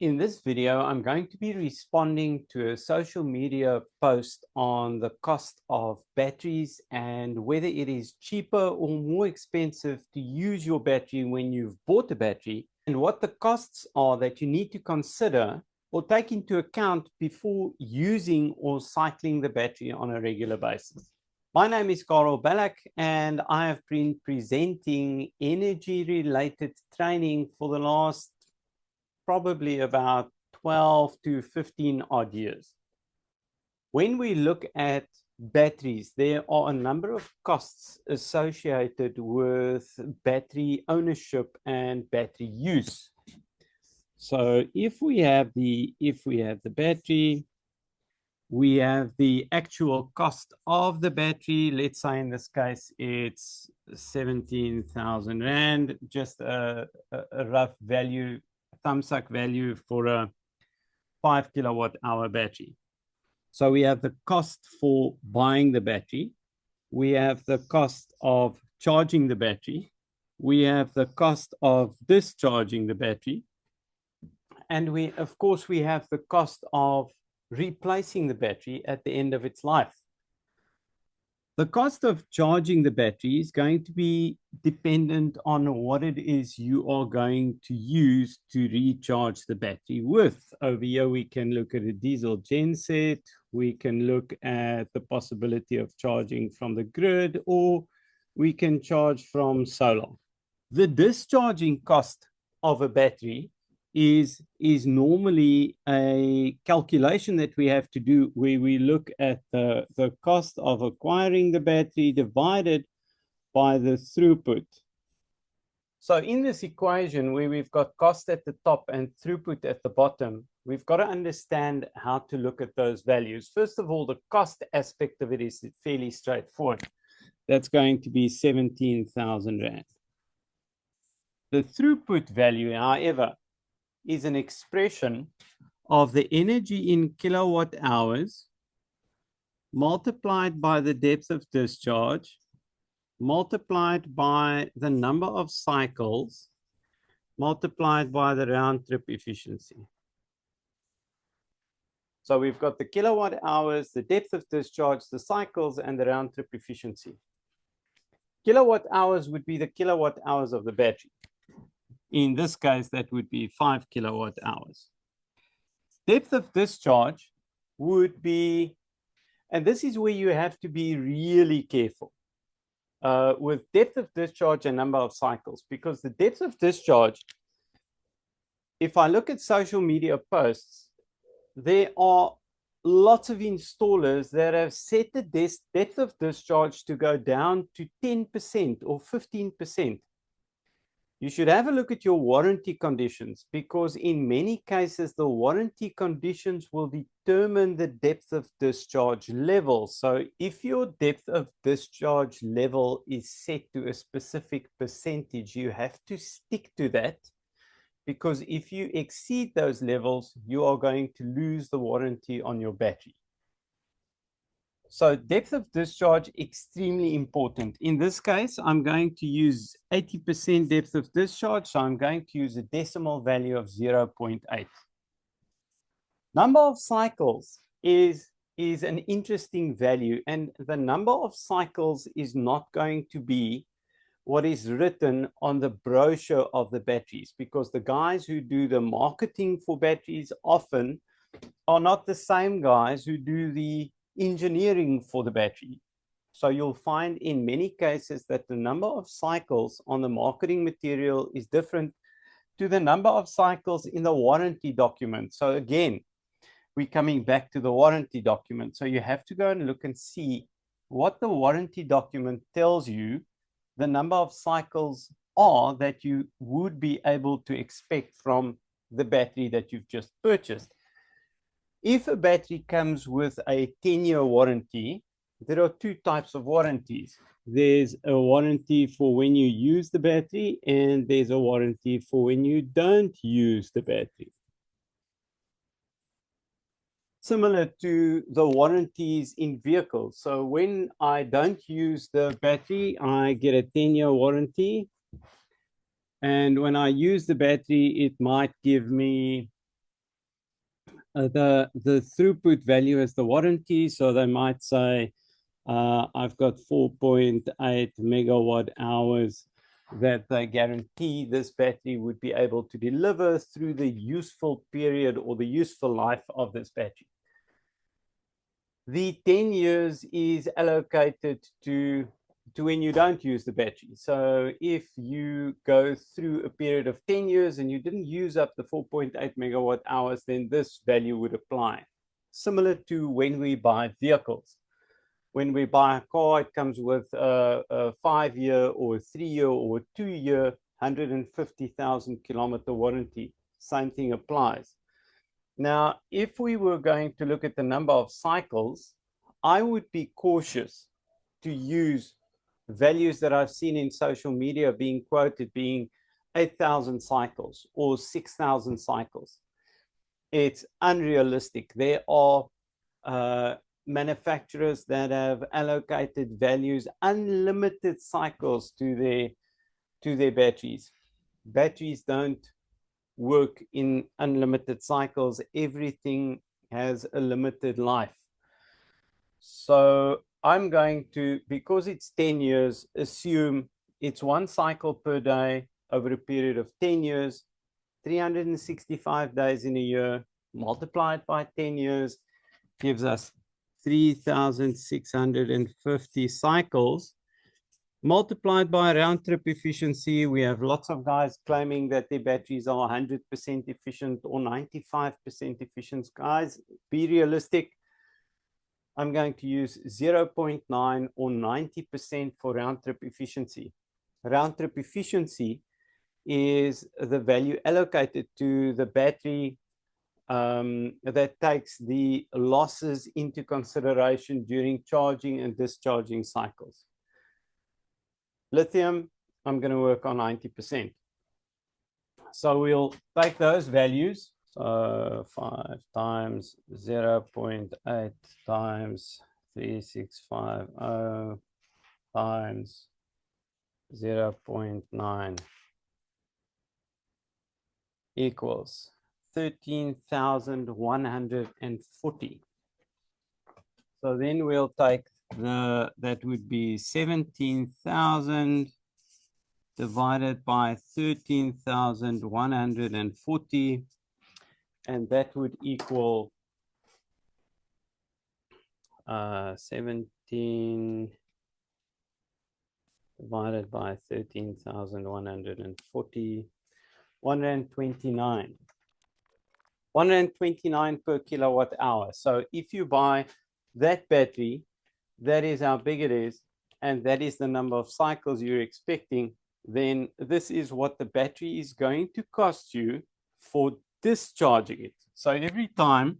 In this video, I'm going to be responding to a social media post on the cost of batteries and whether it is cheaper or more expensive to use your battery when you've bought a battery, and what the costs are that you need to consider or take into account before using or cycling the battery on a regular basis. My name is Karel Balak, and I have been presenting energy-related training for the last probably about 12 to 15 odd years. When we look at batteries, there are a number of costs associated with battery ownership and battery use. So if we have the battery, we have the actual cost of the battery. Let's say in this case it's 17,000 Rand, just a rough value, thumbsuck value for a 5 kilowatt hour battery. So we have the cost for buying the battery, we have the cost of charging the battery, we have the cost of discharging the battery, and we have the cost of replacing the battery at the end of its life. The cost of charging the battery is going to be dependent on what it is you are going to use to recharge the battery with. Over here, we can look at a diesel genset. We can look at the possibility of charging from the grid, or we can charge from solar. The discharging cost of a battery is normally a calculation that we have to do where we look at the cost of acquiring the battery divided by the throughput. So in this equation where we've got cost at the top and throughput at the bottom, we've got to understand how to look at those values. First of all, the cost aspect of it is fairly straightforward. That's going to be 17,000 Rand. The throughput value, however, is an expression of the energy in kilowatt hours multiplied by the depth of discharge, multiplied by the number of cycles, multiplied by the round trip efficiency. So we've got the kilowatt hours, the depth of discharge, the cycles, and the round trip efficiency. Kilowatt hours would be the kilowatt hours of the battery. In this case, that would be 5 kilowatt hours. Depth of discharge would be, and this is where you have to be really careful with depth of discharge and number of cycles, because the depth of discharge, if I look at social media posts, there are lots of installers that have set the depth of discharge to go down to 10% or 15%. You should have a look at your warranty conditions, because in many cases, the warranty conditions will determine the depth of discharge level. So if your depth of discharge level is set to a specific percentage, you have to stick to that, because if you exceed those levels, you are going to lose the warranty on your battery. So depth of discharge, extremely important. In this case, I'm going to use 80% depth of discharge. So I'm going to use a decimal value of 0.8. Number of cycles is an interesting value. And the number of cycles is not going to be what is written on the brochure of the batteries, because the guys who do the marketing for batteries often are not the same guys who do the engineering for the battery. So you'll find in many cases that the number of cycles on the marketing material is different to the number of cycles in the warranty document. So again, we're coming back to the warranty document. So you have to go and look and see what the warranty document tells you the number of cycles are that you would be able to expect from the battery that you've just purchased. If a battery comes with a 10-year warranty, there are two types of warranties. There's a warranty for when you use the battery, and there's a warranty for when you don't use the battery. Similar to the warranties in vehicles. So when I don't use the battery, I get a 10-year warranty. And when I use the battery, it might give me the throughput value as the warranty. So they might say, I've got 4.8 megawatt hours that they guarantee this battery would be able to deliver through the useful period or the useful life of this battery. The 10 years is allocated to when you don't use the battery. So if you go through a period of 10 years and you didn't use up the 4.8 megawatt hours, then this value would apply. Similar to when we buy vehicles. When we buy a car, it comes with a 5-year or a 3-year or a 2-year 150,000 kilometer warranty. Same thing applies. Now, if we were going to look at the number of cycles, I would be cautious to use values that I've seen in social media being quoted being 8,000 cycles or 6,000 cycles. It's unrealistic. There are manufacturers that have allocated values, unlimited cycles to their batteries. Batteries don't work in unlimited cycles. Everything has a limited life. So I'm going to, because it's 10 years, assume it's 1 cycle per day over a period of 10 years, 365 days in a year, multiplied by 10 years, gives us 3,650 cycles. Multiplied by round trip efficiency, we have lots of guys claiming that their batteries are 100% efficient or 95% efficient. Guys, be realistic. I'm going to use 0.9 or 90% for round trip efficiency. Round trip efficiency is the value allocated to the battery that takes the losses into consideration during charging and discharging cycles. Lithium, I'm going to work on 90%. So we'll take those values. So 5 times 0.8 times 3650 times 0.9 equals 13,140. So then we'll take that would be 17,000 divided by 13,140, and that would equal 17 divided by 13,140, 129. 129 per kilowatt hour. So if you buy that battery, that is how big it is, and that is the number of cycles you're expecting, then this is what the battery is going to cost you for discharging it. So every time,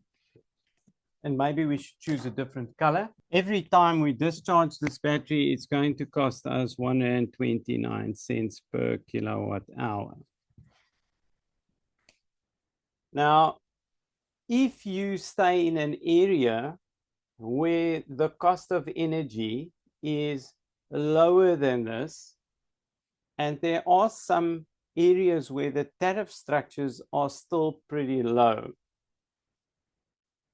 and maybe we should choose a different color, every time we discharge this battery, it's going to cost us 129 cents per kilowatt hour. Now, if you stay in an area where the cost of energy is lower than this, and there are some areas where the tariff structures are still pretty low.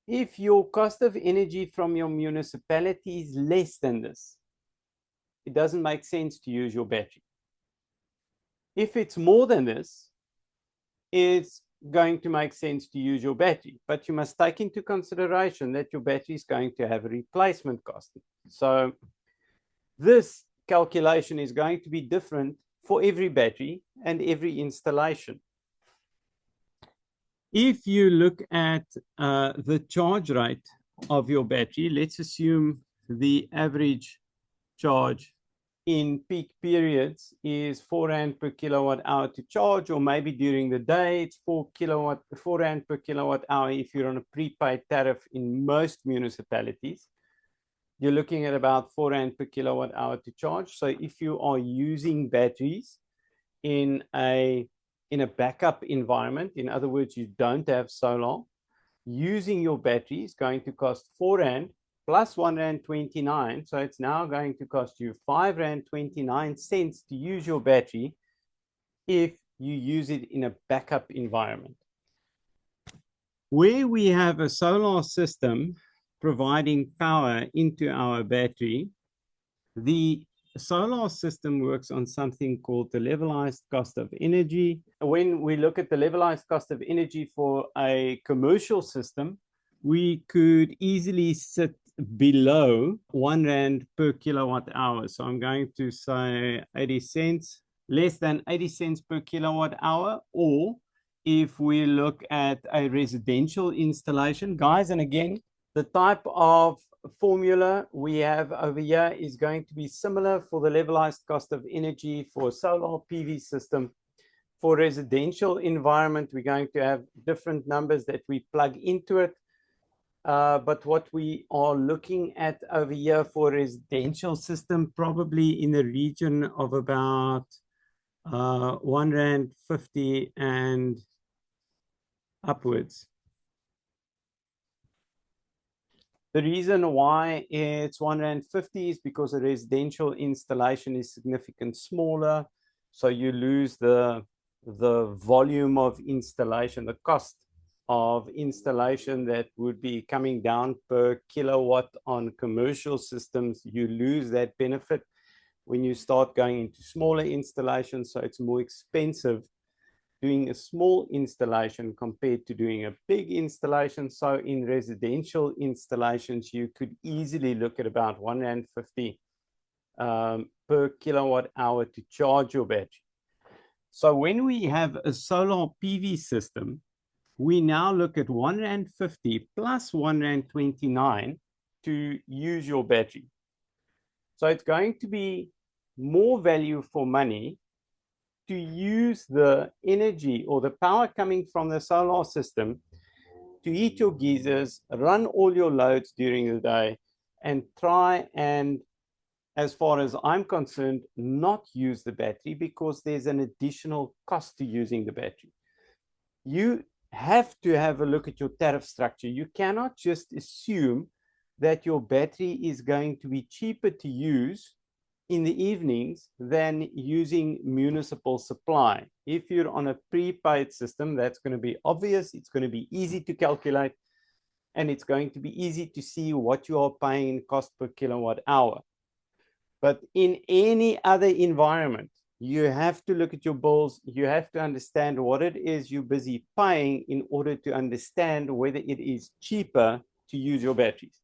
If your cost of energy from your municipality is less than this, it doesn't make sense to use your battery. If it's more than this, it's going to make sense to use your battery, but you must take into consideration that your battery is going to have a replacement cost. So this calculation is going to be different for every battery and every installation. If you look at the charge rate of your battery, let's assume the average charge in peak periods is 4 Rand per kilowatt hour to charge, or maybe during the day it's 4 Rand per kilowatt hour if you're on a prepaid tariff in most municipalities. You're looking at about 4 Rand per kilowatt hour to charge. So if you are using batteries in a backup environment, in other words, you don't have solar, using your battery is going to cost 4 Rand plus 1 Rand 29. So it's now going to cost you 5 Rand 29 cents to use your battery if you use it in a backup environment. Where we have a solar system providing power into our battery, the solar system works on something called the levelized cost of energy. When we look at the levelized cost of energy for a commercial system, we could easily sit below 1 Rand per kilowatt hour. So I'm going to say 80 cents, less than 80 cents per kilowatt hour. Or if we look at a residential installation, guys, and again, the type of formula we have over here is going to be similar for the levelized cost of energy for solar PV system. For residential environment, we're going to have different numbers that we plug into it. But what we are looking at over here for residential system, probably in the region of about 1 Rand 50 and upwards. The reason why it's 1 Rand 50 is because a residential installation is significantly smaller. So you lose the volume of installation, the cost of installation that would be coming down per kilowatt on commercial systems. You lose that benefit when you start going into smaller installations. So it's more expensive doing a small installation compared to doing a big installation. So in residential installations, you could easily look at about 1 Rand 50 per kilowatt hour to charge your battery. So when we have a solar PV system, we now look at 1 Rand 50 plus 1 Rand 29 to use your battery. So it's going to be more value for money to use the energy or the power coming from the solar system to heat your geysers, run all your loads during the day, and try and, as far as I'm concerned, not use the battery because there's an additional cost to using the battery. You have to have a look at your tariff structure. You cannot just assume that your battery is going to be cheaper to use in the evenings than using municipal supply. If you're on a prepaid system, that's going to be obvious. It's going to be easy to calculate, and it's going to be easy to see what you are paying in cost per kilowatt hour. But in any other environment, you have to look at your bills. You have to understand what it is you're busy paying in order to understand whether it is cheaper to use your batteries.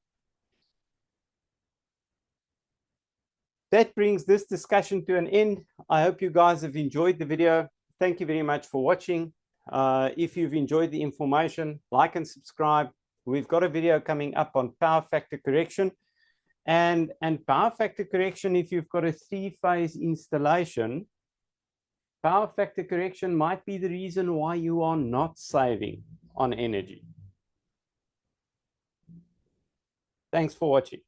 That brings this discussion to an end. I hope you guys have enjoyed the video. Thank you very much for watching. If you've enjoyed the information, like and subscribe. We've got a video coming up on power factor correction. And power factor correction, if you've got a 3-phase installation, power factor correction might be the reason why you are not saving on energy. Thanks for watching.